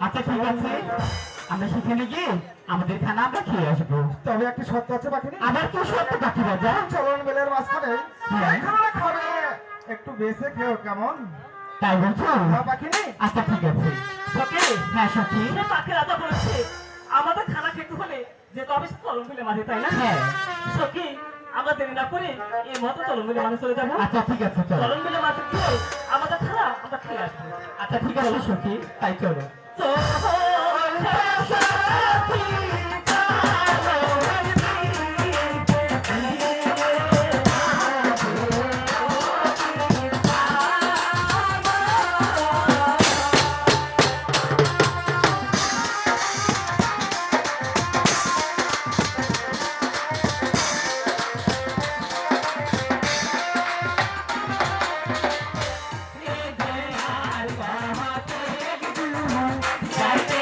আচ্ছা ঠিক আছে, আমরা সেখানে গিয়ে আমাদের খানা আমরা খেয়ে আসবো। তবে একটি সত্য আছে পাখিনি। আবার কি সত্য পাখি রাজা? চলন মেলের মাঝখানে হ্যাঁ। খানা খাবে, একটু বেঁচে খেও কেমন? তাই বলছো? হ্যাঁ পাখিনি। আচ্ছা ঠিক আছে। সখী, হ্যাঁ সখী। পাখি রাজা বলেছে আমাদের খানা খেতে হলে যে তবে চলন মিলে মাঝে, তাই না? হ্যাঁ। সখী, আমরা দেরি না করে এই মতো চলন মিলে মাঝে চলে যাবো। আচ্ছা ঠিক আছে চলো। চলন মিলে মাঝে গিয়ে আমাদের খানা আমরা খেয়ে আসবো। আচ্ছা ঠিক আছে সখী, তাই চলো। চলো